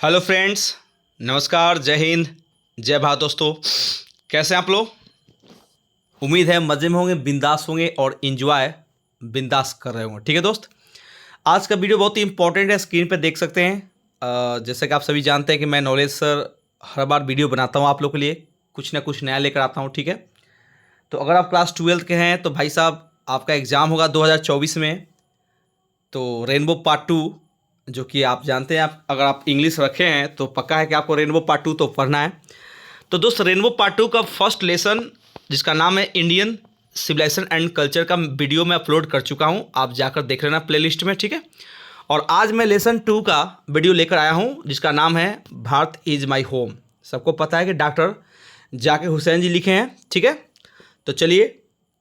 Hello friends, नमस्कार, जय हिंद, जय भारत। दोस्तों, कैसे हैं आप लोग? उम्मीद है मज़े में होंगे, बिंदास होंगे और इन्जॉय बिंदास कर रहे होंगे। ठीक है दोस्त, आज का वीडियो बहुत ही इंपॉर्टेंट है। स्क्रीन पे देख सकते हैं। जैसे कि आप सभी जानते हैं कि मैं नॉलेज सर हर बार वीडियो बनाता हूँ आप लोग के लिए, कुछ ना कुछ नया लेकर आता हूँ। ठीक है, तो अगर आप क्लास 12th के हैं तो भाई साहब आपका एग्ज़ाम होगा 2024 में। तो रेनबो पार्ट 2, जो कि आप जानते हैं, आप अगर आप इंग्लिश रखे हैं तो पक्का है कि आपको रेनबो पार्ट 2 तो पढ़ना है। तो दोस्त, रेनबो पार्ट 2 का फर्स्ट लेसन, जिसका नाम है इंडियन सिविलाइजेशन एंड कल्चर, का वीडियो मैं अपलोड कर चुका हूं। आप जाकर देख लेना प्लेलिस्ट में। ठीक है, और आज मैं लेसन 2 का वीडियो लेकर आया हूं, जिसका नाम है भारत इज़ माई होम। सबको पता है कि डॉक्टर जाकिर हुसैन जी लिखे हैं। ठीक है, तो चलिए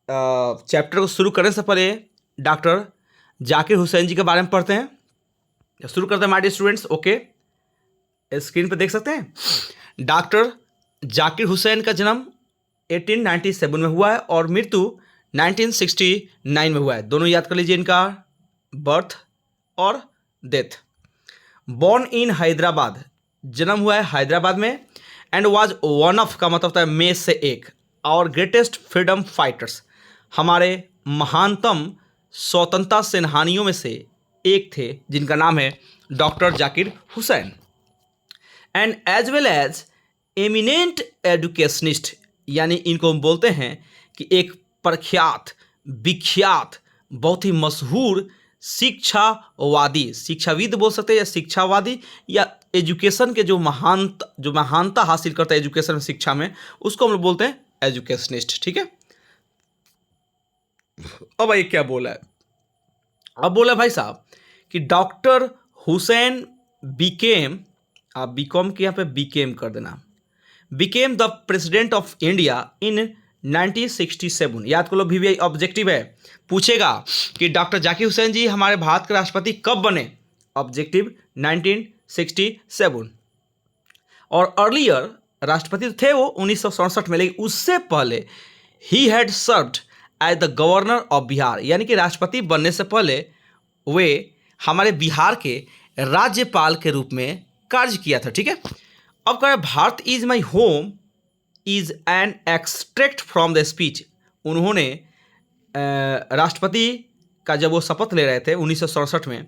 चैप्टर को शुरू करने से पहले डॉक्टर जाकिर हुसैन जी के बारे में पढ़ते हैं। शुरू करते हैं my dear students. Okay, screen पे देख सकते हैं। डॉक्टर जाकिर हुसैन का जन्म 1897 में हुआ है और मृत्यु 1969 में हुआ है। दोनों याद कर लीजिए इनका बर्थ और डेथ। बॉर्न इन हैदराबाद, जन्म हुआ है हैदराबाद में। एंड वाज वन ऑफ, का मतलब होता है में से एक, और ग्रेटेस्ट फ्रीडम फाइटर्स, हमारे महानतम स्वतंत्रता सेनानियों में से एक थे, जिनका नाम है doctor Zakir Hussain. And as well as eminent educationist, यानी इनको हम बोलते हैं कि एक प्रख्यात, विख्यात, बहुत ही मशहूर शिक्षावादी, शिक्षाविद बोल सकते हैं या शिक्षावादी, या एजुकेशन के जो महानता हासिल करता है एजुकेशन में, शिक्षा में, उसको हम लोग बोलते हैं एजुकेशनिस्ट। ठीक है, अब भाई क्या बोला है? अब बोला भाई साहब कि डॉक्टर हुसैन बिकेम, आप बीकॉम के यहाँ पे बीकेम कर देना, became the president of India in 1967। याद कर लो, भी ऑब्जेक्टिव है, पूछेगा कि डॉक्टर जाकिर हुसैन जी हमारे भारत के राष्ट्रपति कब बने? ऑब्जेक्टिव 1967। और अर्लियर राष्ट्रपति थे वो 1967 में, लेकिन उससे पहले ही had served as the governor of Bihar, यानी कि राष्ट्रपति बनने से पहले वे हमारे बिहार के राज्यपाल के रूप में कार्य किया था। ठीक है, अब कह रहे Bharat is my home is an extract from the speech. उन्होंने राष्ट्रपति का जब वो शपथ ले रहे थे 1967 में,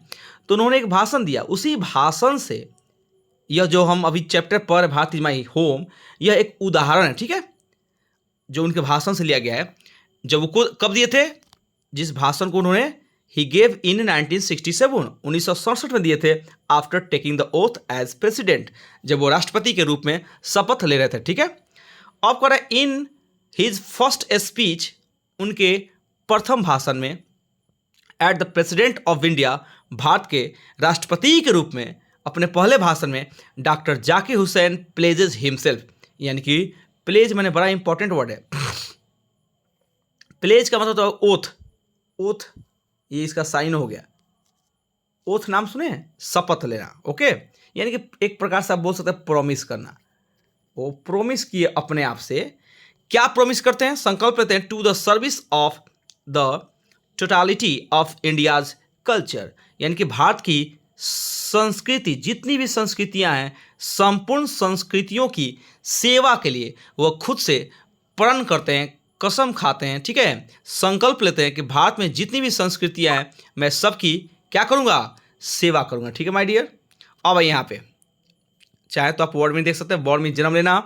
तो उन्होंने एक भाषण दिया। उसी भाषण से यह जो हम अभी चैप्टर पर भारत इज माई होम, यह एक उदाहरण है। ठीक है, जो उनके भाषण से लिया गया है। जब वो कब दिए थे? जिस भाषण को उन्होंने ही गेव इन 1967, 1967 में दिए थे, after taking the oath as president, जब वो राष्ट्रपति के रूप में शपथ ले रहे थे। ठीक है, अब कह रहे इन हिज फर्स्ट स्पीच, उनके प्रथम भाषण में, at the president of India, Bharat के राष्ट्रपति के रूप में, अपने पहले भाषण में डॉक्टर जाकिर हुसैन प्लेजेज हिमसेल्फ, यानी कि प्लेज मैंने बड़ा इंपॉर्टेंट वर्ड है। प्लेज का मतलब तो ओथ, ओथ ये इसका साइन हो गया। ओथ नाम सुने? शपथ लेना। ओके, यानी कि एक प्रकार से आप बोल सकते हैं प्रॉमिस करना। वो प्रॉमिस किए अपने आप से। क्या प्रॉमिस करते हैं? संकल्प लेते हैं, to the service of the totality of India's culture, यानी कि भारत की संस्कृति, जितनी भी संस्कृतियां हैं, संपूर्ण संस्कृतियों की सेवा के लिए वह खुद से प्रण करते हैं, कसम खाते हैं। ठीक है, संकल्प लेते हैं कि भारत में जितनी भी संस्कृतियां हैं, मैं सबकी क्या करूंगा? सेवा करूंगा। ठीक है माय डियर, अब यहाँ पे चाहे तो आप वर्ड में देख सकते हैं। वर्ड में जन्म लेना,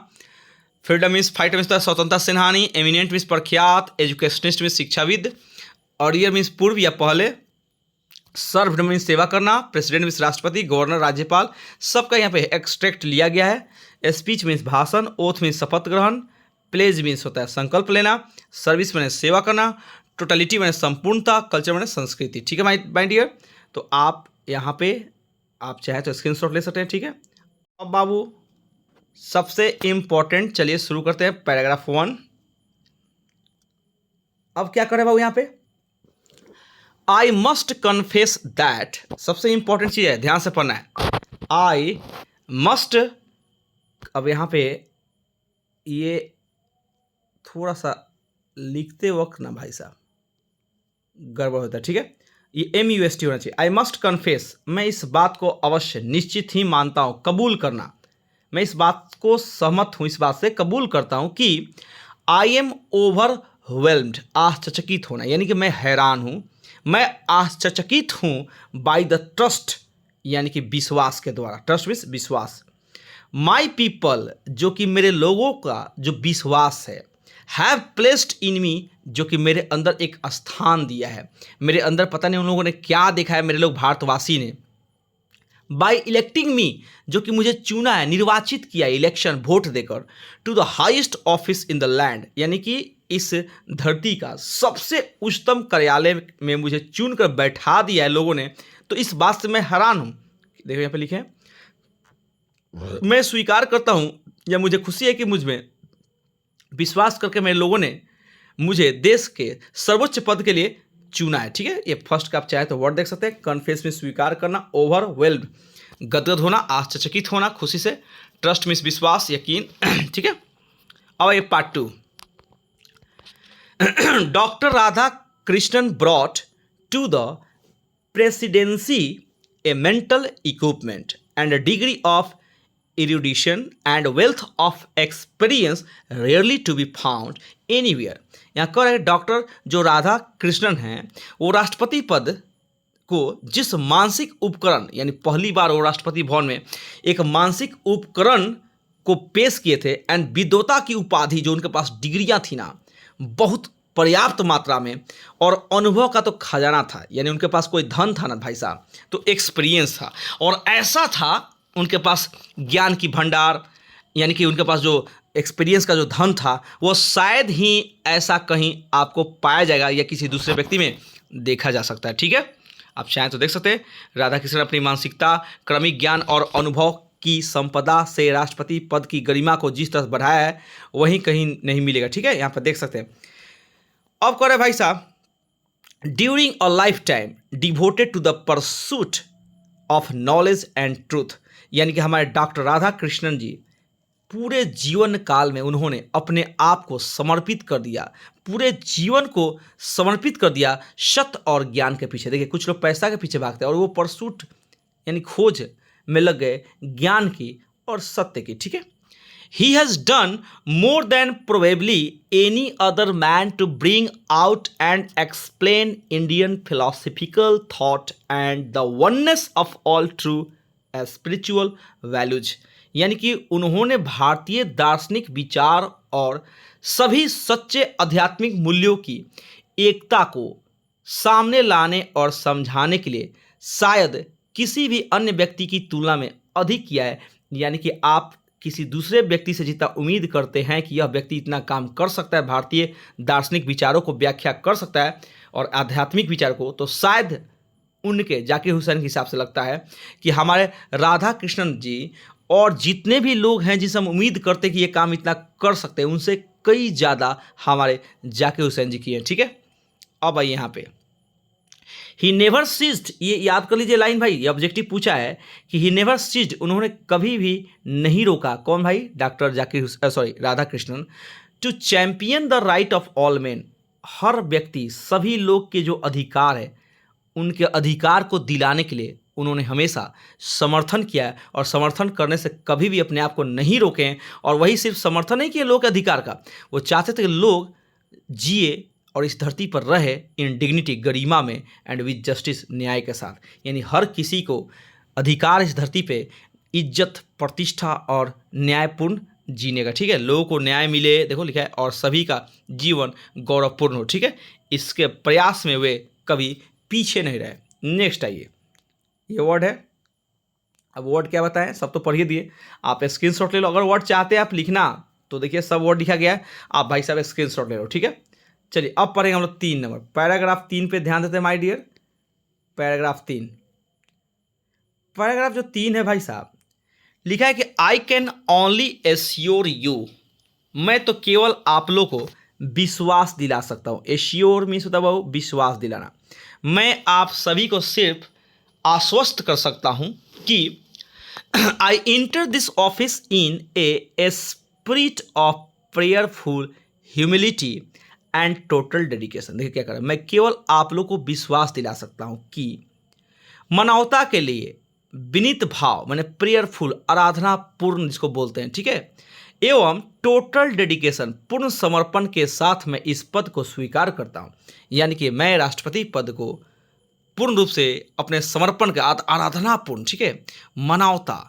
फ्रीडम मीन्स फाइटर मीन्स स्वतंत्रता सेनानी, एमिनेंट मीन्स प्रख्यात, एजुकेशनिस्ट मीन्स शिक्षाविद, अर्लियर मीन्स पूर्व या पहले, सर्व मीन्स सेवा करना, प्रेसिडेंट मीन्स राष्ट्रपति, गवर्नर राज्यपाल, सबका यहाँ पे एक्सट्रैक्ट लिया गया है। स्पीच मीन्स भाषण, ओथ मीन्स शपथ ग्रहण, प्लेज मीन्स होता है संकल्प लेना, सर्विस मैंने सेवा करना, टोटलिटी मैंने संपूर्णता, कल्चर मैंने संस्कृति। ठीक है माय डियर, तो आप यहाँ पे आप चाहे तो स्क्रीनशॉट ले सकते हैं। ठीक है, अब बाबू सबसे इंपॉर्टेंट, चलिए शुरू करते हैं पैराग्राफ 1। अब क्या करें बाबू यहाँ पे? आई मस्ट कन्फेस दैट, सबसे इंपॉर्टेंट चीज है, ध्यान से पढ़ना है। आई मस्ट, अब यहाँ पे ये थोड़ा सा लिखते वक्त ना भाई साहब गड़बड़ होता है। ठीक है, ये MUST होना चाहिए। आई मस्ट कन्फेस, मैं इस बात को अवश्य निश्चित ही मानता हूँ, कबूल करना, मैं इस बात को सहमत हूँ, इस बात से कबूल करता हूँ कि आई एम ओवरवेल्म्ड, आश्चर्यचकित होना, यानी कि मैं हैरान हूँ, मैं आश्चर्यचकित हूँ बाय द ट्रस्ट, यानी कि विश्वास के द्वारा, ट्रस्ट मीन्स विश्वास, माई पीपल, जो कि मेरे लोगों का जो विश्वास है, हैव प्लेस्ड इन मी, जो कि मेरे अंदर एक स्थान दिया है, मेरे अंदर पता नहीं उन लोगों ने क्या देखा है, मेरे लोग भारतवासी ने, बाई इलेक्टिंग मी, जो कि मुझे चुना है, निर्वाचित किया, इलेक्शन वोट देकर, to the highest office in the land, यानी कि इस धरती का सबसे उच्चतम कार्यालय में मुझे चुनकर बैठा दिया है लोगों ने, तो इस बात से मैं हैरान हूँ। देखो यहाँ पे लिखे हैं, मैं स्वीकार करता हूँ या मुझे खुशी है कि मुझ में विश्वास करके मेरे लोगों ने मुझे देश के सर्वोच्च पद के लिए चुना है। ठीक है, ये फर्स्ट का आप चाहे तो वर्ड देख सकते हैं, कन्फेस में स्वीकार करना, ओवरवेल्ड गदगद होना, आश्चर्यचकित होना खुशी से, ट्रस्ट मीन्स विश्वास, यकीन। ठीक है, अब ये part 2। Doctor Radha Krishnan brought to the presidency a mental equipment and a degree of erudition and wealth of experience rarely to be found anywhere। यहाँ कह रहे हैं डॉक्टर जो राधा कृष्णन हैं वो राष्ट्रपति पद को जिस मानसिक उपकरण, यानी पहली बार वो राष्ट्रपति भवन में एक मानसिक उपकरण को पेश किए थे, एंड विद्वता की उपाधि, जो उनके पास डिग्रियां थी ना बहुत पर्याप्त मात्रा में, और अनुभव का तो खजाना था, यानी उनके पास कोई धन था ना भाई साहब, तो एक्सपीरियंस था, और ऐसा था उनके पास ज्ञान की भंडार, यानी कि उनके पास जो एक्सपीरियंस का जो धन था वो शायद ही ऐसा कहीं आपको पाया जाएगा या किसी दूसरे व्यक्ति में देखा जा सकता है। ठीक है, आप चाहें तो देख सकते हैं, राधा कृष्णन अपनी मानसिकता, क्रमिक ज्ञान और अनुभव की संपदा से राष्ट्रपति पद की गरिमा को जिस तरह बढ़ाया है वहीं कहीं नहीं मिलेगा। ठीक है, यहाँ पर देख सकते हैं। अब कह रहे भाई साहब, during a lifetime devoted to the pursuit of knowledge and truth, यानी कि हमारे डॉक्टर राधा कृष्णन जी पूरे जीवन काल में उन्होंने अपने आप को समर्पित कर दिया, पूरे जीवन को समर्पित कर दिया सत्य और ज्ञान के पीछे। देखिए कुछ लोग पैसा के पीछे भागते हैं और वो परसूट यानी खोज में लग गए ज्ञान की और सत्य की। ठीक है, he has done more than probably any other man to bring out and explain Indian philosophical thought and the oneness of all true spiritual values, यानी कि उन्होंने भारतीय दार्शनिक विचार और सभी सच्चे आध्यात्मिक मूल्यों की एकता को सामने लाने और समझाने के लिए शायद किसी भी अन्य व्यक्ति की तुलना में अधिक किया है। यानी कि आप किसी दूसरे व्यक्ति से जितना उम्मीद करते हैं कि यह व्यक्ति इतना काम कर सकता है, भारतीय दार्शनिक विचारों को व्याख्या कर सकता है और आध्यात्मिक विचार को, तो शायद उनके जाकिर हुसैन के हिसाब से लगता है कि हमारे राधा कृष्णन जी और जितने भी लोग हैं जिनसे हम उम्मीद करते कि ये काम इतना कर सकते हैं, उनसे कई ज़्यादा हमारे जाकिर हुसैन जी किए हैं। ठीक है, अब आइए यहाँ पे, ही नेवर सीज्ड, ये याद कर लीजिए लाइन भाई, ये ऑब्जेक्टिव पूछा है कि ही नेवर सीज्ड, उन्होंने कभी भी नहीं रोका, कौन भाई, doctor Radha Krishnan, to champion the right of all men, हर व्यक्ति, सभी लोग के जो अधिकार है उनके अधिकार को दिलाने के लिए उन्होंने हमेशा समर्थन किया है, और समर्थन करने से कभी भी अपने आप को नहीं रोके। और वही सिर्फ समर्थन नहीं किया लोग के अधिकार का, वो चाहते थे कि लोग जिए और इस धरती पर रहे इन डिग्निटी, गरिमा में, एंड विद जस्टिस, न्याय के साथ, यानी हर किसी को अधिकार इस धरती पे इज्जत, प्रतिष्ठा और न्यायपूर्ण जीने का। ठीक है, लोगों को न्याय मिले, देखो लिखा है, और सभी का जीवन गौरवपूर्ण हो। ठीक है, इसके प्रयास में वे कभी पीछे नहीं रहे। नेक्स्ट आइए, ये वर्ड है, अब वर्ड क्या बताएं, सब तो पढ़िए दिए, आप स्क्रीनशॉट ले लो, अगर वर्ड चाहते हैं आप लिखना तो देखिए सब वर्ड लिखा गया है, आप भाई साहब स्क्रीनशॉट ले लो। ठीक है, चलिए अब पढ़ेंगे हम लोग 3 नंबर, पैराग्राफ 3 पे ध्यान देते हैं माय डियर। पैराग्राफ 3, पैराग्राफ जो 3 है भाई साहब, लिखा है कि I can only assure you, मैं तो केवल आप लोग को विश्वास दिला सकता हूँ। एश्योर मीन्स होता है विश्वास दिलाना। मैं आप सभी को सिर्फ आश्वस्त कर सकता हूँ कि I enter this office in a spirit of prayerful humility and total dedication. देखिए क्या कर रहा है, मैं केवल आप लोग को विश्वास दिला सकता हूं कि मानवता के लिए विनीत भाव, मैंने प्रेयरफुल, आराधना पूर्ण जिसको बोलते हैं, ठीक है, एवं टोटल डेडिकेशन, पूर्ण समर्पण के साथ मैं इस पद को स्वीकार करता हूं। यानी कि मैं राष्ट्रपति पद को पूर्ण रूप से अपने समर्पण के आराधना पूर्ण, ठीक है, मानवता,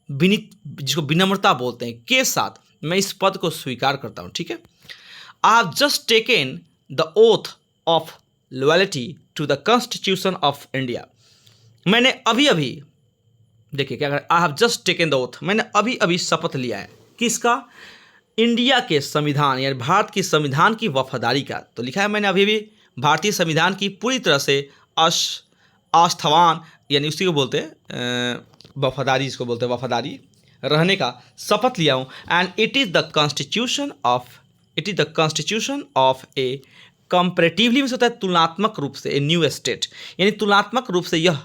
विनीत जिसको विनम्रता बोलते हैं, के साथ मैं इस पद को स्वीकार करता हूं, ठीक है। I have just taken the oath of loyalty to the constitution of India. मैंने अभी अभी, देखिए क्या कर, I have just taken the oath, मैंने अभी अभी शपथ लिया है किसका, इंडिया के संविधान यानी भारत की संविधान की वफादारी का। तो लिखा है मैंने अभी भी भारतीय संविधान की पूरी तरह से आस्थावान यानी उसी को बोलते हैं वफादारी, इसको बोलते हैं वफादारी रहने का शपथ लिया हूँ। And it is the constitution of A comparatively में होता है तुलनात्मक रूप से ए न्यू स्टेट, यानी तुलनात्मक रूप से यह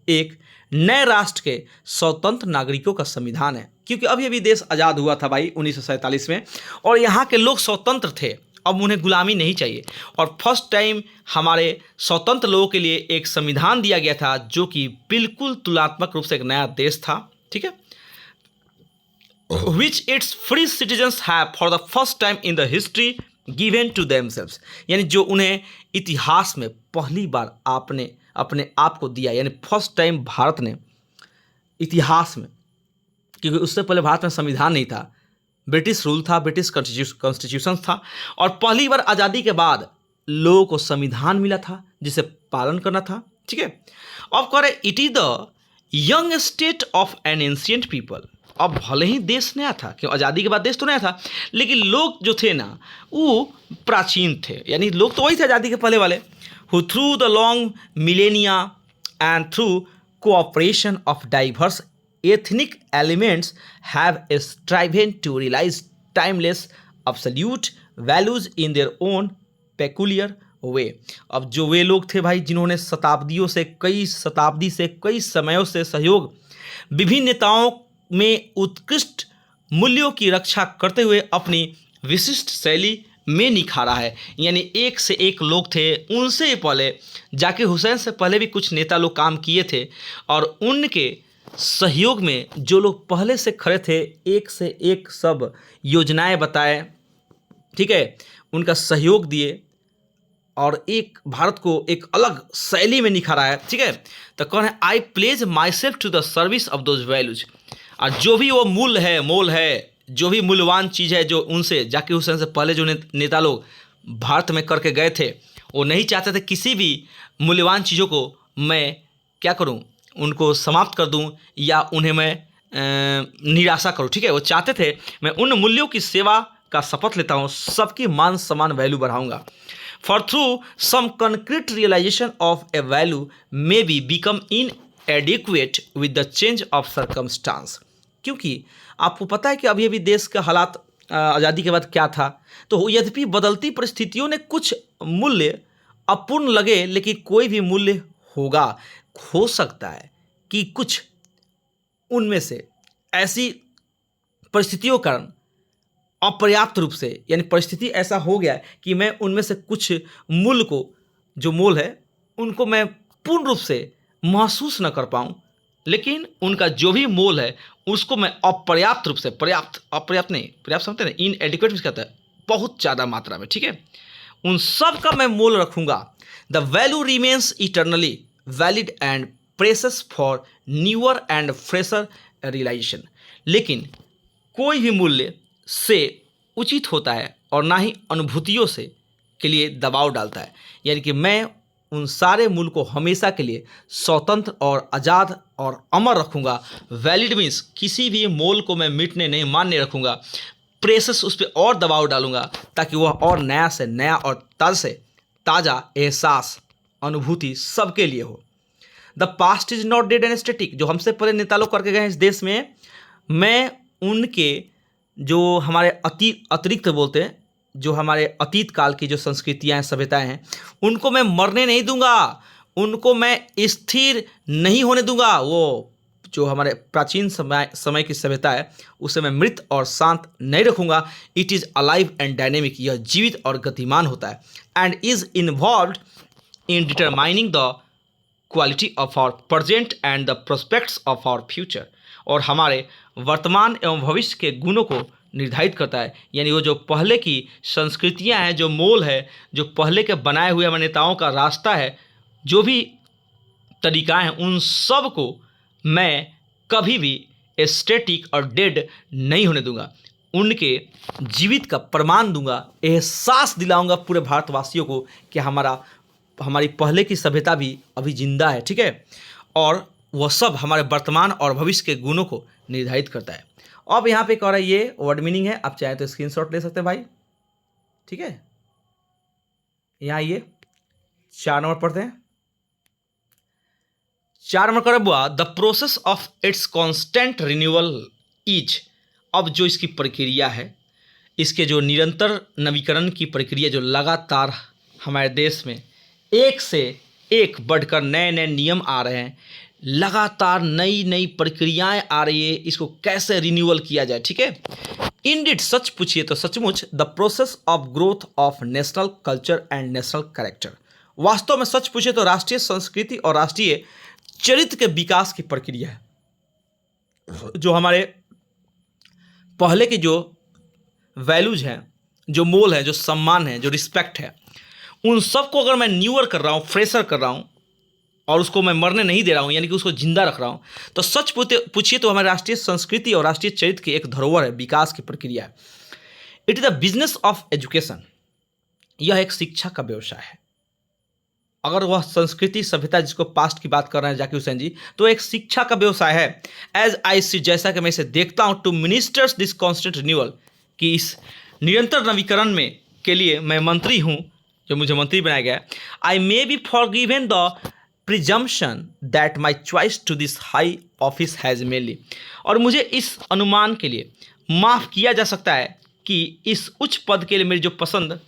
एक नए राष्ट्र के स्वतंत्र नागरिकों का संविधान है। क्योंकि अभी अभी देश आज़ाद हुआ था भाई 1947 में, और यहाँ के लोग स्वतंत्र थे, अब उन्हें गुलामी नहीं चाहिए। और फर्स्ट टाइम हमारे स्वतंत्र लोगों के लिए एक संविधान दिया गया था जो कि बिल्कुल तुलनात्मक रूप से एक नया देश था, ठीक है, which its free citizens have for the first time in the history given to themselves, यानी जो उन्हें इतिहास में पहली बार आपने अपने आप को दिया, यानी फर्स्ट टाइम भारत ने इतिहास में, क्योंकि उससे पहले भारत में संविधान नहीं था, ब्रिटिश रूल था, ब्रिटिश कॉन्स्टिट्यूशन था, और पहली बार आज़ादी के बाद लोगों को संविधान मिला था जिसे पालन करना था, ठीक है। अब कह रहे it is the young state of N ancient people. अब भले ही देश नया था, क्यों आज़ादी के बाद देश तो नया था, लेकिन लोग जो थे ना वो प्राचीन थे, यानी लोग तो वही थे आज़ादी के पहले वाले, who through the long millennia and through cooperation of diverse ethnic elements have striven to realize timeless absolute values in their own peculiar way। अब जो वे लोग थे भाई जिन्होंने शताब्दी से कई समयों से सहयोग विभिन्न नेताओं में उत्कृष्ट मूल्यों की रक्षा करते हुए अपनी विशिष्ट शैली में निखारा है। यानी एक से एक लोग थे, उनसे पहले जाकिर हुसैन से पहले भी कुछ नेता लोग काम किए थे, और उनके सहयोग में जो लोग पहले से खड़े थे, एक से एक सब योजनाएं बताए, ठीक है, उनका सहयोग दिए और एक भारत को एक अलग शैली में निखारा है, ठीक है। तो कौन है, I pledge myself to the service of those values. और जो भी वो मूल है, मोल है, जो भी मूल्यवान चीज़ है जो उनसे जाकिर हुसैन से पहले जो नेता लोग भारत में करके गए थे, वो नहीं चाहते थे किसी भी मूल्यवान चीज़ों को मैं क्या करूं, उनको समाप्त कर दूं या उन्हें मैं निराशा करूं, ठीक है। वो चाहते थे मैं उन मूल्यों की सेवा का शपथ लेता हूं, सबकी मान सम्मान वैल्यू बढ़ाऊंगा। For through some concrete realisation of a value may be become inadequate with the change of circumstance. क्योंकि आपको पता है कि अभी अभी देश का हालात आज़ादी के बाद क्या था, तो यद्यपि बदलती परिस्थितियों ने कुछ मूल्य अपूर्ण लगे, लेकिन कोई भी मूल्य होगा, हो सकता है कि कुछ उनमें से ऐसी परिस्थितियों के कारण अपर्याप्त रूप से, यानी परिस्थिति ऐसा हो गया कि मैं उनमें से कुछ मूल्य को, जो मोल है, उनको मैं पूर्ण रूप से महसूस न कर पाऊँ, लेकिन उनका जो भी मोल है उसको मैं अपर्याप्त रूप से, पर्याप्त समझते हैं, इन एडिक्वेट कहता है, बहुत ज़्यादा मात्रा में, ठीक है, उन सब का मैं मोल रखूँगा। The value remains eternally valid and precious for newer and fresher realisation. लेकिन कोई भी मूल्य से उचित होता है और ना ही अनुभूतियों से के लिए दबाव डालता है। यानी कि मैं उन सारे मूल को हमेशा के लिए स्वतंत्र और आज़ाद और अमर रखूँगा। वैलिड मीन्स किसी भी मोल को मैं मिटने नहीं, मानने रखूँगा। प्रेशस उस पर और दबाव डालूँगा ताकि वह और नया से नया और ताज़ा से ताज़ा एहसास, अनुभूति सबके लिए हो। The past is not dead and static. जो हमसे पहले नेता लोग करके गए हैं इस देश में, मैं उनके जो हमारे अतिरिक्त बोलते हैं, जो हमारे अतीत काल की जो संस्कृतियाँ हैं, सभ्यताएँ हैं, उनको मैं मरने नहीं दूंगा, उनको मैं स्थिर नहीं होने दूंगा। वो जो हमारे प्राचीन समय की सभ्यता है उसे मैं मृत और शांत नहीं रखूँगा। It is alive and dynamic, यह जीवित और गतिमान होता है। And is involved in determining the quality of our present and the prospects of our future, और हमारे वर्तमान एवं भविष्य के गुणों को निर्धारित करता है। यानी वो जो पहले की संस्कृतियां हैं, जो मोल है, जो पहले के बनाए हुए हमारे नेताओं का रास्ता है, जो भी तरीकाएं हैं, उन सब को मैं कभी भी स्टैटिक और डेड नहीं होने दूंगा। उनके जीवित का प्रमाण दूंगा, एहसास दिलाऊंगा पूरे भारतवासियों को कि हमारी पहले की सभ्यता भी अभी जिंदा है, ठीक है, और वह सब हमारे वर्तमान और भविष्य के गुणों को निर्धारित करता है। अब यहाँ पे कह रहा है ये वर्ड मीनिंग है, आप चाहे तो स्क्रीनशॉट ले सकते हैं भाई, ठीक है। यहाँ ये 4 नंबर पढ़ते हैं। 4 नंबर कर बुआ the process of its constant renewal is, अब जो इसकी प्रक्रिया है, इसके जो निरंतर नवीकरण की प्रक्रिया जो लगातार हमारे देश में एक से एक बढ़कर नए नए नियम आ रहे हैं, लगातार नई नई प्रक्रियाएं आ रही है, इसको कैसे रिन्यूअल किया जाए, ठीक है। इंडिड सच पूछिए तो सचमुच the process of growth of national culture and national character, वास्तव में सच पूछे तो राष्ट्रीय संस्कृति और राष्ट्रीय चरित्र के विकास की प्रक्रिया है। जो हमारे पहले के जो वैल्यूज हैं, जो मोल है, जो सम्मान है, जो रिस्पेक्ट है, उन सबको अगर मैं न्यूअर कर रहा हूँ, फ्रेशर कर रहा हूँ, और उसको मैं मरने नहीं दे रहा हूँ, यानी कि उसको जिंदा रख रहा हूँ, तो सच पूछिए तो हमारे राष्ट्रीय संस्कृति और राष्ट्रीय चरित्र की एक धरोहर है, विकास की प्रक्रिया है। It is the business of education, यह एक शिक्षा का व्यवसाय है। अगर वह संस्कृति सभ्यता जिसको पास्ट की बात कर रहे हैं जाकिर हुसैन जी, तो एक शिक्षा का व्यवसाय है। एज आई सी, जैसा कि मैं इसे देखता हूँ, to ministers this constant renewal, कि इस निरंतर नवीकरण में के लिए मैं मंत्री हूँ, जो मुझे मंत्री बनाया गया है। I may be forgiven the presumption that my choice to this high office has mainly, और मुझे इस अनुमान के लिए माफ़ किया जा सकता है कि इस उच्च पद के लिए मेरी जो पसंद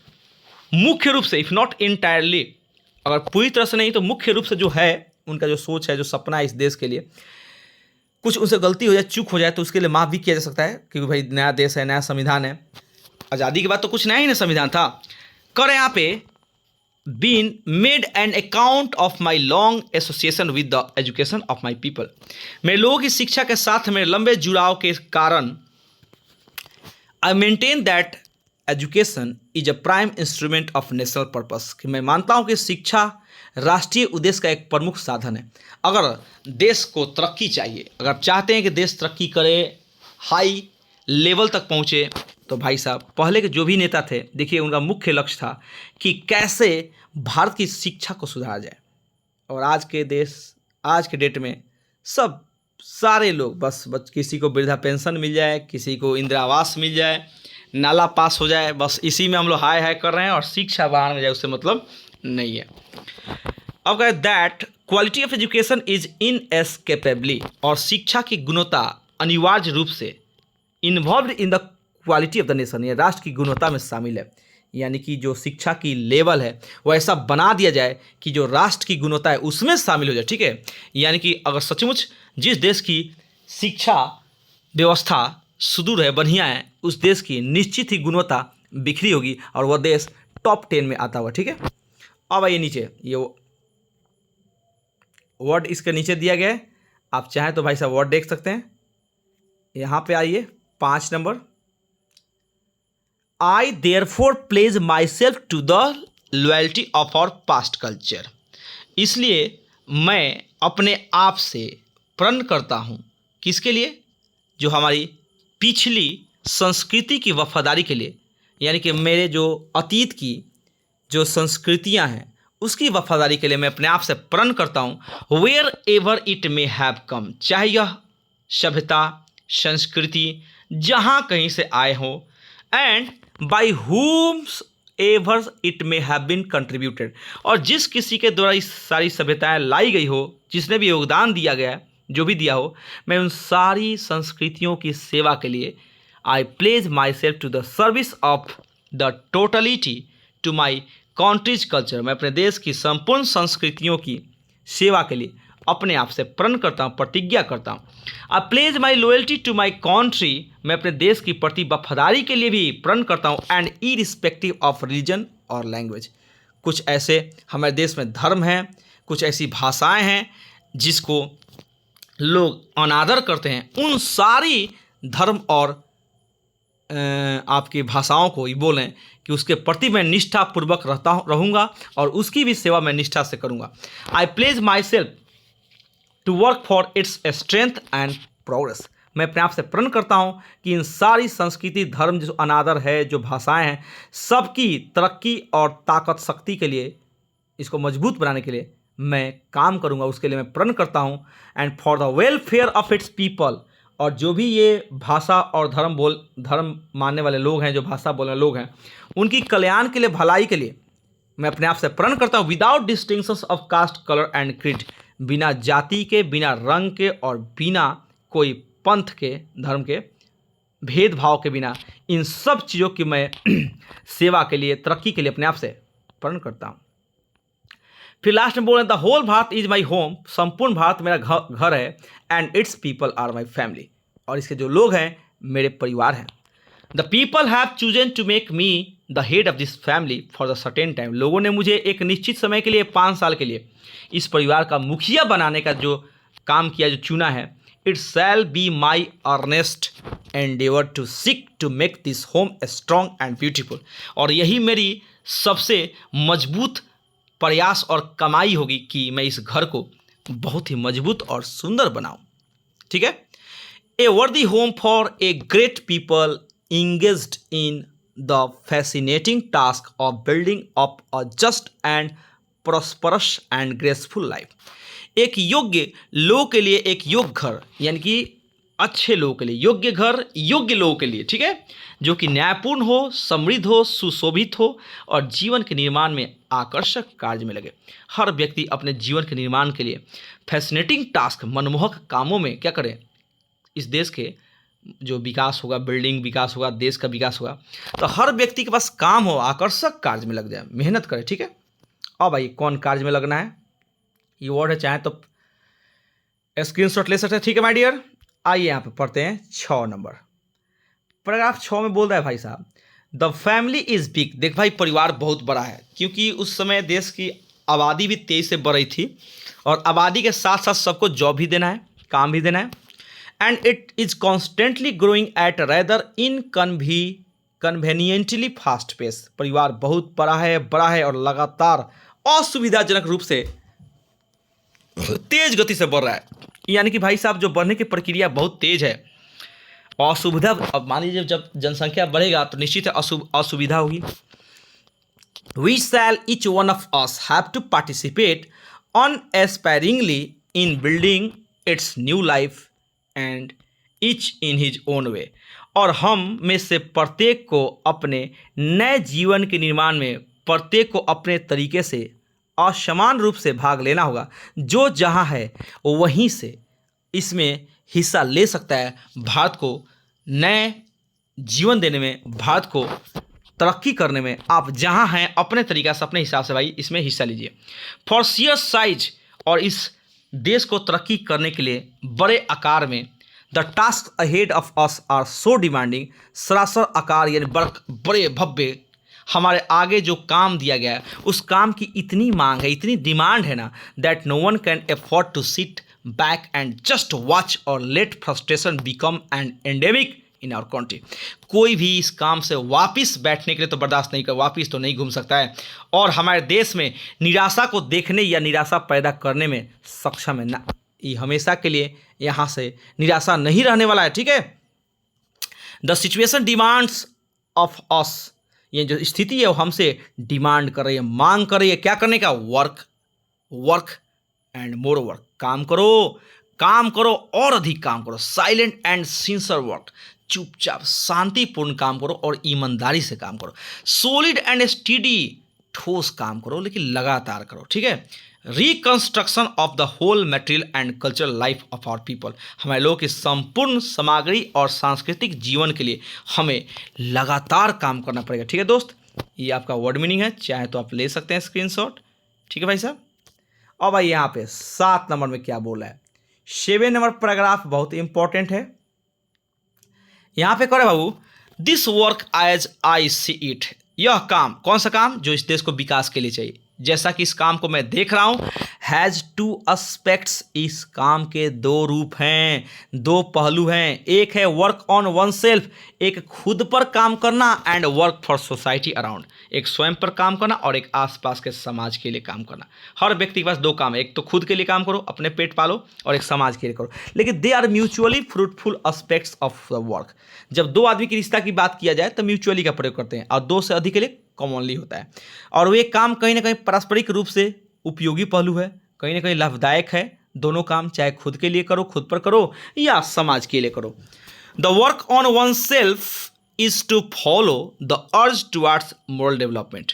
मुख्य रूप से, इफ़ नॉट इंटायरली, अगर पूरी तरह से नहीं तो मुख्य रूप से जो है, उनका जो सोच है, जो सपना है इस देश के लिए, कुछ उनसे गलती हो जाए, चूक हो जाए, तो उसके लिए माफ़ भी किया जा सकता है, क्योंकि भाई नया देश है, नया संविधान है। आज़ादी के बाद तो कुछ नया ही ना संविधान था। कर यहाँ पे been made an account of my long association with the education of my people, मेरे लोगों की शिक्षा के साथ मेरे लंबे जुड़ाव के कारण I maintain that education is a prime instrument of national purpose, कि मैं मानता हूँ कि शिक्षा राष्ट्रीय उद्देश्य का एक प्रमुख साधन है। अगर देश को तरक्की चाहिए, अगर चाहते हैं कि देश तरक्की करे, हाई लेवल तक पहुँचे, तो भाई साहब पहले के जो भी नेता थे, देखिए उनका मुख्य लक्ष्य था कि कैसे भारत की शिक्षा को सुधारा जाए। और आज के डेट में सब सारे लोग बस किसी को वृद्धा पेंशन मिल जाए, किसी को इंदिरा आवास मिल जाए, नाला पास हो जाए, बस इसी में हम लोग हाय हाय कर रहे हैं, और शिक्षा बाहर में जाए उससे मतलब नहीं है। अब कहें that quality of education is inescapably, और शिक्षा की गुणवत्ता अनिवार्य रूप से involve in the quality of the nation, ये राष्ट्र की गुणवत्ता में शामिल है। यानी कि जो शिक्षा की लेवल है वो ऐसा बना दिया जाए कि जो राष्ट्र की गुणवत्ता है उसमें शामिल हो जाए, ठीक है। यानी कि अगर सचमुच जिस देश की शिक्षा व्यवस्था सुदूर है, बढ़िया है, उस देश की निश्चित ही गुणवत्ता बिखरी होगी और वह देश टॉप 10 में आता हुआ, ठीक है। अब आइए नीचे, ये वर्ड इसके नीचे दिया गया है, आप चाहें तो भाई साहब वर्ड देख सकते हैं। यहाँ पे आइए 5 number, I therefore pledge myself to the loyalty of our past culture, इसलिए मैं अपने आप से प्रण करता हूँ, किसके लिए? जो हमारी पिछली संस्कृति की वफादारी के लिए, यानी कि मेरे जो अतीत की जो संस्कृतियाँ हैं उसकी वफादारी के लिए मैं अपने आप से प्रण करता हूँ। Wherever it may have come, चाहे यह सभ्यता संस्कृति जहाँ कहीं से आए हों, and by whom ever it may have been contributed, और जिस किसी के द्वारा इस सारी सभ्यताएं लाई गई हो, जिसने भी योगदान दिया गया, जो भी दिया हो, मैं उन सारी संस्कृतियों की सेवा के लिए I pledge myself to the service of the totality to my country's culture, मैं अपने देश की संपूर्ण संस्कृतियों की सेवा के लिए अपने आप से प्रण करता हूँ, प्रतिज्ञा करता हूँ। I pledge my loyalty to my country, मैं अपने देश की प्रति वफादारी के लिए भी प्रण करता हूँ। एंड इरिस्पेक्टिव ऑफ रिलीजन और लैंग्वेज, कुछ ऐसे हमारे देश में धर्म हैं, कुछ ऐसी भाषाएं हैं जिसको लोग अनादर करते हैं, उन सारी धर्म और आपकी भाषाओं को ये बोलें कि उसके प्रति मैं निष्ठापूर्वक रहूँगा और उसकी भी सेवा मैं निष्ठा से करूँगा। I pledge myself to work for its strength and progress, मैं अपने आप से प्रण करता हूँ कि इन सारी संस्कृति, धर्म, जो अनादर है, जो भाषाएं हैं, सबकी तरक्की और ताकत शक्ति के लिए, इसको मजबूत बनाने के लिए मैं काम करूँगा, उसके लिए मैं प्रण करता हूँ। And for the welfare of its people, और जो भी ये भाषा और धर्म मानने वाले लोग हैं, जो भाषा बोलने वाले लोग हैं, उनकी कल्याण के लिए, भलाई के लिए मैं अपने आप से प्रण करता हूँ। Without distinctions of caste, colour and creed, बिना जाति के, बिना रंग के और बिना कोई पंथ के, धर्म के भेदभाव के बिना, इन सब चीज़ों की मैं सेवा के लिए, तरक्की के लिए अपने आप से प्रण करता हूँ। फिर लास्ट में बोल रहे the whole Bharat is my home, संपूर्ण भारत मेरा घर है। And its people are my family, और इसके जो लोग हैं मेरे परिवार हैं। The people have chosen to make me the head of this family for the certain time, लोगों ने मुझे एक निश्चित समय के लिए, 5 साल के लिए, इस परिवार का मुखिया बनाने का जो काम किया, जो चुना है। It shall be my earnest endeavour to seek to make this home strong and beautiful, और यही मेरी सबसे मजबूत प्रयास और कमाई होगी कि मैं इस घर को बहुत ही मजबूत और सुंदर बनाऊं। ठीक है। ए वर्दी home for a great people engaged in the fascinating task of building up a just and prosperous and graceful life, एक योग्य लोग के लिए एक योग्य घर, यानी कि अच्छे लोगों के लिए योग्य घर, योग्य लोगों के लिए, ठीक है, जो कि न्यायपूर्ण हो, समृद्ध हो, सुशोभित हो और जीवन के निर्माण में आकर्षक कार्य में लगे। हर व्यक्ति अपने जीवन के निर्माण के लिए फैसिनेटिंग टास्क, मनमोहक कामों में क्या करें, इस देश के जो विकास होगा, बिल्डिंग विकास होगा, देश का विकास होगा, तो हर व्यक्ति के पास काम हो, आकर्षक कार्य में लग जाए, मेहनत करे। ठीक है। अब भाई कौन कार्य में लगना है, ये वर्ड है, चाहे तो स्क्रीनशॉट ले सकते हैं। ठीक है माय डियर, आइए यहाँ पे पढ़ते हैं 6 नंबर पैराग्राफ 6 में बोल रहा है भाई साहब, द फैमिली इज बिग। देख भाई, परिवार बहुत बड़ा है, क्योंकि उस समय देश की आबादी भी तेजी से बढ़ रही थी और आबादी के साथ साथ सबको जॉब भी देना है, काम भी देना है। And it is constantly growing at rather conveniently fast pace. परिवार बहुत बड़ा है और लगातार असुविधाजनक रूप से तेज गति से बढ़ रहा है। यानी कि भाई साहब, जो बढ़ने की प्रक्रिया बहुत तेज है। असुविधा, अब मान लीजिए जब जनसंख्या बढ़ेगा तो निश्चित है असुविधा होगी। We shall each one of us have to participate unaspiringly in building its new life and each in his own way. और हम में से प्रत्येक को अपने नए जीवन के निर्माण में, प्रत्येक को अपने तरीके से असमान रूप से भाग लेना होगा। जो जहाँ है वहीं से इसमें हिस्सा ले सकता है। भारत को नए जीवन देने में, भारत को तरक्की करने में आप जहाँ हैं अपने तरीक़ा से, अपने हिसाब से भाई इसमें हिस्सा लीजिए। फॉर शेयर साइज, और इस देश को तरक्की करने के लिए बड़े आकार में, the task ahead of us are so demanding, सरासर आकार यानी बड़े भव्य, हमारे आगे जो काम दिया गया है उस काम की इतनी मांग है, इतनी डिमांड है ना, that no one can afford to sit back and just watch और let frustration become an endemic in our country. कोई भी इस काम से वापस बैठने के लिए तो बर्दाश्त नहीं कर, वापस तो नहीं घूम सकता है, और हमारे देश में निराशा को देखने या निराशा पैदा करने में सक्षम है ना। ये हमेशा के लिए यहाँ से निराशा नहीं रहने वाला है। ठीक है। The situation demands of us, ये जो स्थिति है वो हमसे डिमांड कर रही है, मांग कर रही है, क्या करने का, वर्क एंड मोर वर्क, काम करो और अधिक काम करो। साइलेंट एंड सिंसियर वर्क, चुपचाप शांतिपूर्ण काम करो और ईमानदारी से काम करो। सॉलिड एंड स्टडी, ठोस काम करो लेकिन लगातार करो। ठीक है। Reconstruction of the whole material and cultural life of our people, हमारे लोगों की संपूर्ण सामग्री और सांस्कृतिक जीवन के लिए हमें लगातार काम करना पड़ेगा। ठीक है दोस्त, ये आपका वर्ड मीनिंग है, चाहे तो आप ले सकते हैं स्क्रीनशॉट। ठीक है भाई साहब, और भाई यहाँ पे 7 नंबर में क्या बोला है, 7 नंबर पैराग्राफ बहुत इंपॉर्टेंट है। यहाँ पे करे बाबू, this work as I see it, यह काम, कौन सा काम, जो इस देश को विकास के लिए चाहिए, जैसा कि इस काम को मैं देख रहा हूं, हैज टू एस्पेक्ट्स, इस काम के 2 रूप हैं, 2 पहलू हैं। एक है वर्क ऑन वन सेल्फ, एक खुद पर काम करना, and work for society around, एक स्वयं पर काम करना और एक आसपास के समाज के लिए काम करना। हर व्यक्ति के पास 2 काम है, एक तो खुद के लिए काम करो, अपने पेट पालो, और एक समाज के लिए करो, लेकिन they are mutually fruitful aspects of the work. जब 2 आदमी के रिश्ता की बात किया जाए तो म्यूचुअली का प्रयोग करते हैं, और 2 से अधिक के लिए कॉमनली होता है। और वो एक काम कहीं ना कहीं पारस्परिक रूप से उपयोगी पहलू है, कहीं ना कहीं लाभदायक है। दोनों काम चाहे खुद के लिए करो, खुद पर करो, या समाज के लिए करो। The work on one self is to follow the urge towards moral development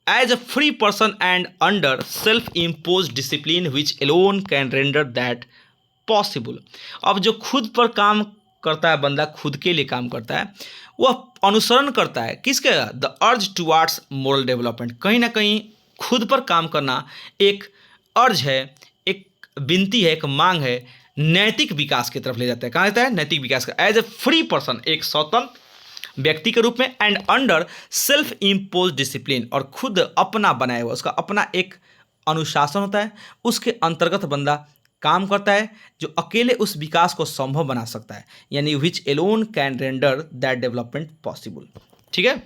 as a free person and under self impose discipline which alone can render that possible. अब जो खुद पर काम करता है बंदा, खुद के लिए काम करता है, वह अनुसरण करता है किसके, the urge towards moral development. कहीं ना कहीं खुद पर काम करना एक अर्ज है, एक विनती है, एक मांग है, नैतिक विकास की तरफ ले जाता है। कहाँ जाता है, नैतिक विकास का। एज ए फ्री पर्सन, एक स्वतंत्र व्यक्ति के रूप में, and under self impose discipline, और खुद अपना बनाया हुआ, उसका अपना एक अनुशासन होता है, उसके अंतर्गत बंदा काम करता है, जो अकेले उस विकास को संभव बना सकता है, यानी which alone can render that development possible. ठीक है,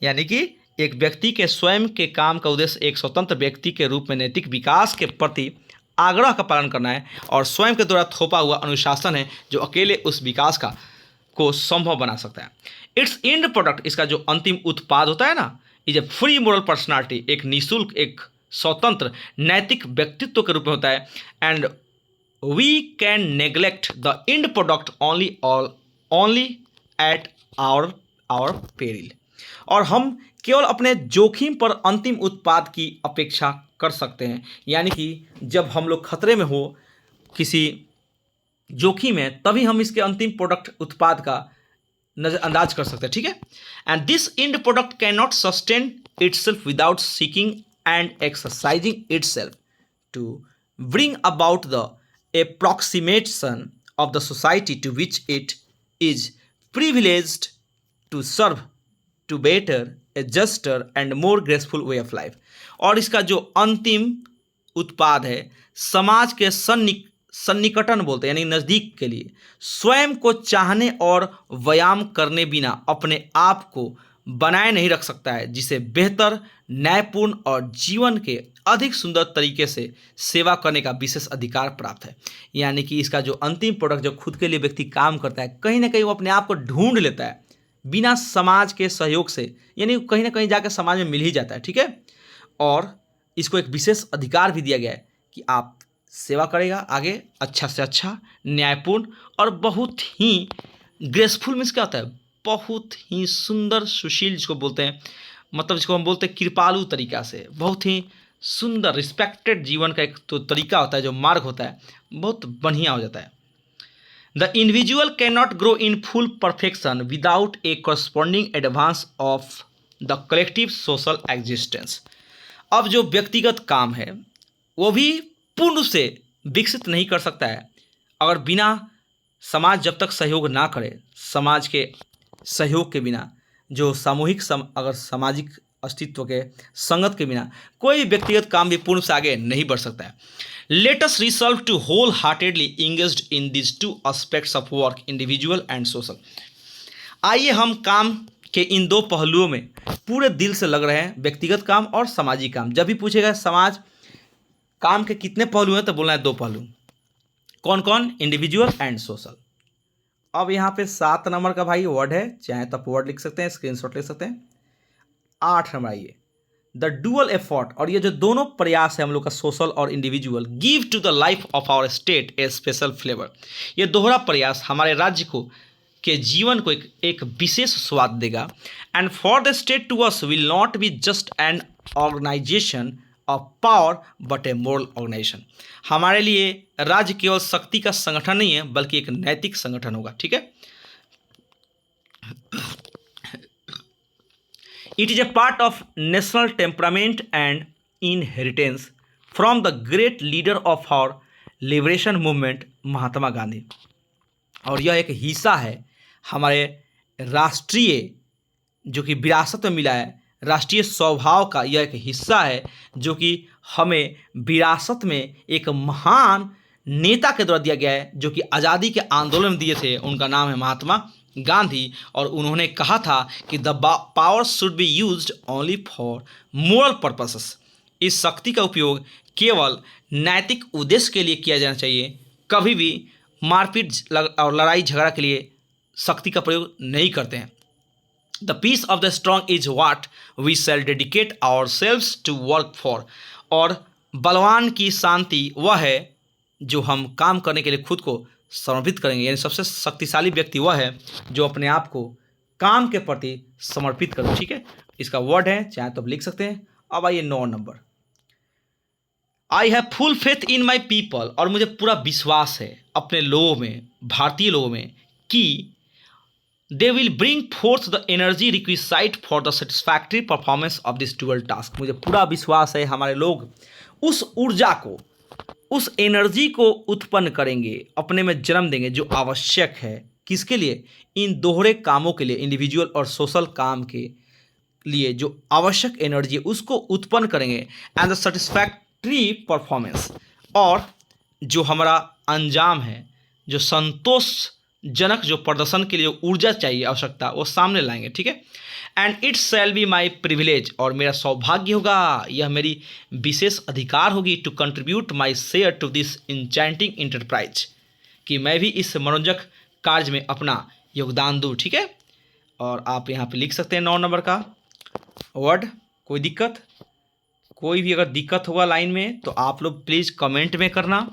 यानी कि एक व्यक्ति के स्वयं के काम का उद्देश्य एक स्वतंत्र व्यक्ति के रूप में नैतिक विकास के प्रति आग्रह का पालन करना है, और स्वयं के द्वारा थोपा हुआ अनुशासन है जो अकेले उस विकास को संभव बना सकता है। इट्स एंड प्रोडक्ट, इसका जो अंतिम उत्पाद होता है ना, is a free moral personality, एक निःशुल्क, एक स्वतंत्र नैतिक व्यक्तित्व के रूप में होता है। And we can neglect the end product only at our peril, और हम केवल अपने जोखिम पर अंतिम उत्पाद की अपेक्षा कर सकते हैं। यानी कि जब हम लोग खतरे में हो, किसी जोखिम है, तभी हम इसके अंतिम प्रोडक्ट उत्पाद का नज़रअंदाज कर सकते हैं। ठीक है, and this end product can not sustain itself without seeking and exercising itself to bring about the approximation of the society to which it is privileged to serve to better a juster and more graceful way of life। और इसका जो अंतिम उत्पाद है, समाज के सन्निकटन बोलते हैं, यानी नज़दीक के लिए, स्वयं को चाहने और व्यायाम करने बिना अपने आप को बनाए नहीं रख सकता है, जिसे बेहतर, न्यायपूर्ण और जीवन के अधिक सुंदर तरीके से सेवा करने का विशेष अधिकार प्राप्त है। यानी कि इसका जो अंतिम प्रोडक्ट, जो खुद के लिए व्यक्ति काम करता है, कहीं ना कहीं वो अपने आप को ढूंढ लेता है बिना समाज के सहयोग से, यानी कहीं ना कहीं जाकर समाज में मिल ही जाता है। ठीक है, और इसको एक विशेष अधिकार भी दिया गया है कि आप सेवा करेगा आगे अच्छा से अच्छा, न्यायपूर्ण और बहुत ही ग्रेसफुल, मीन्स क्या होता है, बहुत ही सुंदर, सुशील जिसको बोलते हैं, मतलब जिसको हम बोलते हैं कृपालु तरीका से, बहुत ही सुंदर रिस्पेक्टेड जीवन का एक तो तरीका होता है, जो मार्ग होता है, बहुत बढ़िया हो जाता है। The individual can not grow in full perfection without A corresponding advance of the collective social existence. अब जो व्यक्तिगत काम है वो भी पूर्ण रूप से विकसित नहीं कर सकता है अगर बिना समाज जब तक सहयोग ना करे, समाज के सहयोग के बिना, जो सामूहिक अगर सामाजिक अस्तित्व के संगत के बिना कोई व्यक्तिगत काम भी पूर्ण से आगे नहीं बढ़ सकता है। Let us resolve to wholeheartedly engaged in this 2 aspects of work, individual and social. आइए हम काम के इन 2 पहलुओं में पूरे दिल से लग रहे हैं, व्यक्तिगत काम और सामाजिक काम। जब भी पूछेगा समाज काम के कितने पहलू हैं, तो बोलना है 2 पहलू। कौन कौन, इंडिविजुअल एंड सोशल। अब यहाँ पे 7 नंबर का भाई वर्ड है, चाहे तो आप वर्ड लिख सकते हैं, स्क्रीनशॉट ले सकते हैं। 8 नंबर आइए, द डुअल एफर्ट, और ये जो दोनों प्रयास है हम लोग का, सोशल और individual, give to the life of our state a special flavour. ये दोहरा प्रयास हमारे राज्य को के जीवन को एक विशेष स्वाद देगा। And for the state to us will not be just an organisation of power but a moral organisation. हमारे लिए राज्य केवल शक्ति का संगठन नहीं है, बल्कि एक नैतिक संगठन होगा। ठीक है, it is a part of national temperament and inheritance from the great leader of our liberation movement Mahatma Gandhi. और यह एक हिस्सा है हमारे राष्ट्रीय जो कि विरासत में मिला है, राष्ट्रीय स्वभाव का यह एक हिस्सा है जो कि हमें विरासत में एक महान नेता के द्वारा दिया गया है, जो कि आज़ादी के आंदोलन में दिए थे। उनका नाम है महात्मा गांधी। और उन्होंने कहा था कि the power should be used only for moral purposes. इस शक्ति का उपयोग केवल नैतिक उद्देश्य के लिए किया जाना चाहिए। कभी भी मारपीट और लड़ाई झगड़ा के लिए शक्ति का प्रयोग नहीं करते हैं। The peace of the strong is what we shall dedicate ourselves to work for. और बलवान की शांति वह है जो हम काम करने के लिए खुद को समर्पित करेंगे। यानी सबसे शक्तिशाली व्यक्ति वह है जो अपने आप को काम के प्रति समर्पित करे। ठीक है, इसका वर्ड है, चाहे तो आप लिख सकते हैं। अब आइए 9 number, I have full faith in my people. और मुझे पूरा विश्वास है अपने लोगों में, भारतीय लोगों में, कि they will bring fourth the energy requisite for the satisfactory performance of this dual task. मुझे पूरा विश्वास है हमारे लोग उस ऊर्जा को, उस एनर्जी को उत्पन्न करेंगे, अपने में जन्म देंगे जो आवश्यक है। किसके लिए? इन दोहरे कामों के लिए, इंडिविजुअल और सोशल काम के लिए जो आवश्यक एनर्जी है उसको उत्पन्न करेंगे। एंड द सेटिस्फैक्ट्री परफॉर्मेंस, और जो हमारा अंजाम है, जो संतोषजनक जो प्रदर्शन के लिए ऊर्जा चाहिए, आवश्यकता, वो सामने लाएंगे। ठीक है, and it shall be my privilege. और मेरा सौभाग्य होगा, यह मेरी विशेष अधिकार होगी, to contribute my share to this enchanting enterprise, कि मैं भी इस मनोरंजक कार्य में अपना योगदान दूँ। ठीक है, और आप यहाँ पे लिख सकते हैं 9 नंबर का वर्ड। कोई दिक्कत, कोई भी अगर दिक्कत होगा लाइन में तो आप लोग प्लीज़ कमेंट में करना,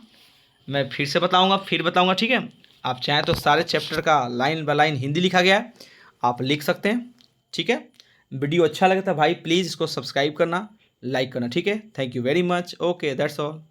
मैं फिर से बताऊँगा, फिर बताऊँगा। ठीक है, आप चाहें तो सारे चैप्टर का लाइन बाय लाइन हिंदी लिखा गया है, आप लिख सकते हैं। ठीक है, वीडियो अच्छा लगे तो भाई प्लीज़ इसको सब्सक्राइब करना, लाइक करना। ठीक है, thank you very much. Okay, that's all.